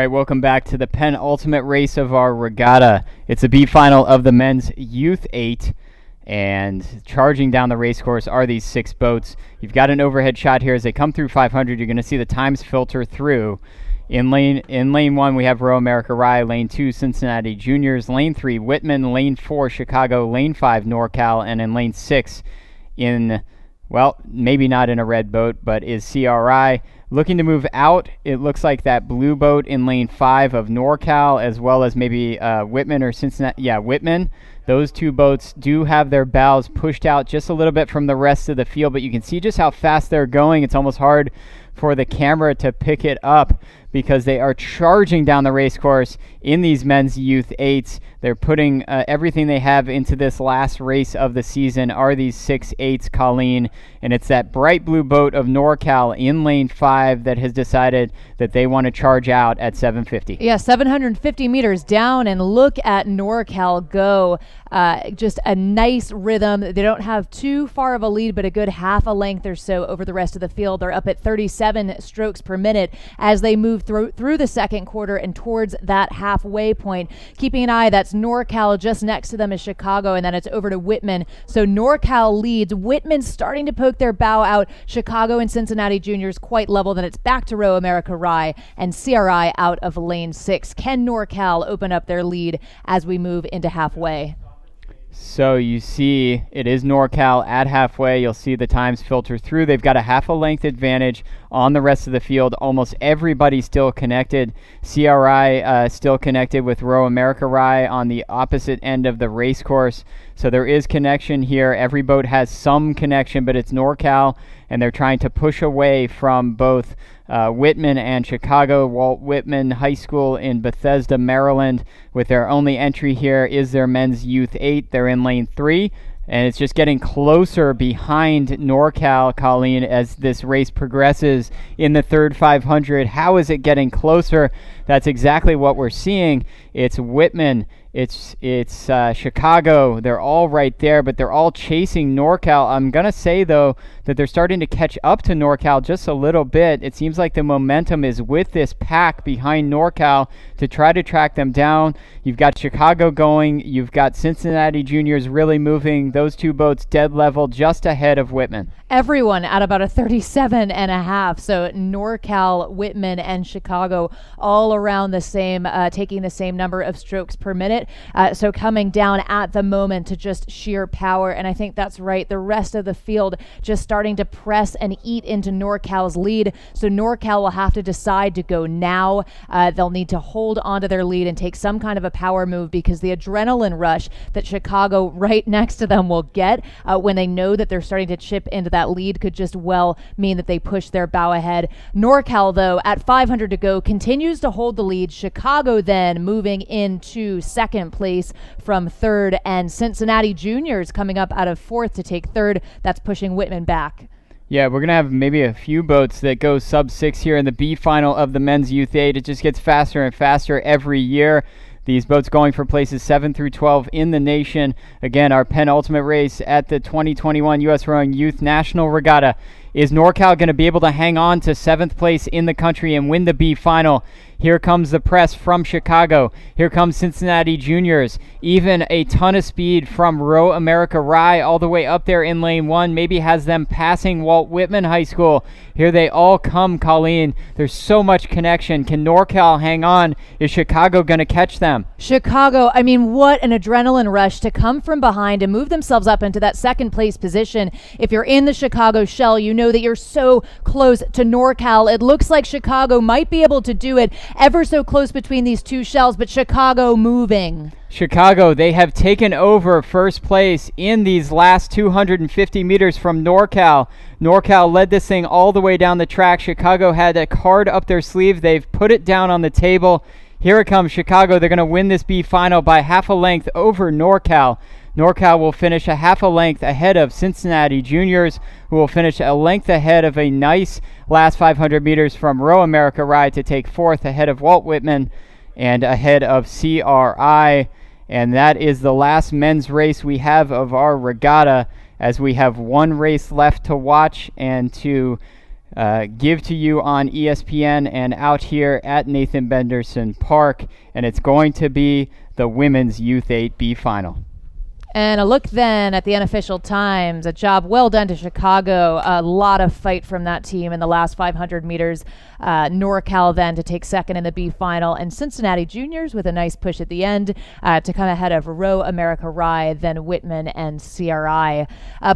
right, welcome back to the penultimate race of our regatta. It's the B final of the men's Youth 8, and charging down the race course are these 6 boats. You've got an overhead shot here as they come through 500. You're going to see the times filter through. In lane 1, we have Row America Rye. Lane 2, Cincinnati Juniors. Lane 3, Whitman. Lane 4, Chicago. Lane 5, NorCal. And in lane 6, maybe not in a red boat, but is CRI. Looking to move out, it looks like that blue boat in lane 5 of NorCal, as well as maybe Whitman or Cincinnati. Yeah, Whitman. Those 2 boats do have their bows pushed out just a little bit from the rest of the field, but you can see just how fast they're going. It's almost hard for the camera to pick it up because they are charging down the race course in these men's Youth 8s. They're putting everything they have into this last race of the season are these 6 8s, Colleen, and it's that bright blue boat of NorCal in lane 5 that has decided that they want to charge out at 750. Yeah, 750 meters down, and look at NorCal go. Just a nice rhythm. They don't have too far of a lead, but a good half a length or so over the rest of the field. They're up at 37 strokes per minute as they move through the second quarter and towards that halfway point. Keeping an eye, that's NorCal. Just next to them is Chicago, and then it's over to Whitman. So NorCal leads. Whitman's starting to poke their bow out. Chicago and Cincinnati Juniors quite level. Then it's back to Row America Rye and CRI out of lane 6. Can NorCal open up their lead as we move into halfway? So you see it is NorCal at halfway. You'll see the times filter through. They've got a half a length advantage on the rest of the field. Almost everybody still connected. CRI still connected with Row America Rye on the opposite end of the race course. So there is connection here. Every boat has some connection, but it's NorCal, and they're trying to push away from both Whitman and Chicago. Walt Whitman High School in Bethesda, Maryland, with their only entry here is their men's Youth 8. They're in lane 3, and it's just getting closer behind NorCal, Colleen, as this race progresses in the third 500. How is it getting closer? That's exactly what we're seeing. It's Whitman. It's Chicago. They're all right there, but they're all chasing NorCal. I'm going to say, though, that they're starting to catch up to NorCal just a little bit. It seems like the momentum is with this pack behind NorCal to try to track them down. You've got Chicago going. You've got Cincinnati Juniors really moving. Those 2 boats dead level just ahead of Whitman. Everyone at about a 37.5. So NorCal, Whitman, and Chicago all around the same, taking the same number of strokes per minute. So coming down at the moment to just sheer power. And I think that's right. The rest of the field just starting to press and eat into NorCal's lead. So NorCal will have to decide to go now. They'll need to hold onto their lead and take some kind of a power move, because the adrenaline rush that Chicago right next to them will get when they know that they're starting to chip into that lead could just well mean that they push their bow ahead. NorCal, though, at 500 to go, continues to hold the lead. Chicago then moving into second place from third, and Cincinnati Juniors coming up out of fourth to take third. That's pushing Whitman back. Yeah, we're going to have maybe a few boats that go sub-6 here in the B final of the men's Youth 8. It just gets faster and faster every year. These boats going for places 7 through 12 in the nation. Again, our penultimate race at the 2021 U.S. Rowing Youth National Regatta. Is NorCal going to be able to hang on to 7th place in the country and win the B final? Here comes the press from Chicago. Here comes Cincinnati Juniors. Even a ton of speed from Row America Rye all the way up there in lane 1. Maybe has them passing Walt Whitman High School. Here they all come, Colleen. There's so much connection. Can NorCal hang on? Is Chicago going to catch them? Chicago, I mean, what an adrenaline rush to come from behind and move themselves up into that second place position. If you're in the Chicago shell, you know that you're so close to NorCal. It looks like Chicago might be able to do it, ever so close between these 2 shells, but Chicago moving. Chicago, they have taken over first place in these last 250 meters from NorCal. NorCal led this thing all the way down the track. Chicago had a card up their sleeve. They've put it down on the table. Here it comes, Chicago. They're going to win this B final by half a length over NorCal. NorCal will finish a half a length ahead of Cincinnati Juniors, who will finish a length ahead of a nice last 500 meters from Row America Rye to take fourth, ahead of Walt Whitman and ahead of CRI. And that is the last men's race we have of our regatta, as we have one race left to watch and to give to you on ESPN and out here at Nathan Benderson Park, and it's going to be the women's Youth 8B final. And a look then at the unofficial times. A job well done to Chicago. A lot of fight from that team in the last 500 meters. NorCal then to take second in the B final, and Cincinnati Juniors with a nice push at the end to come ahead of Row America Rye, then Whitman and CRI.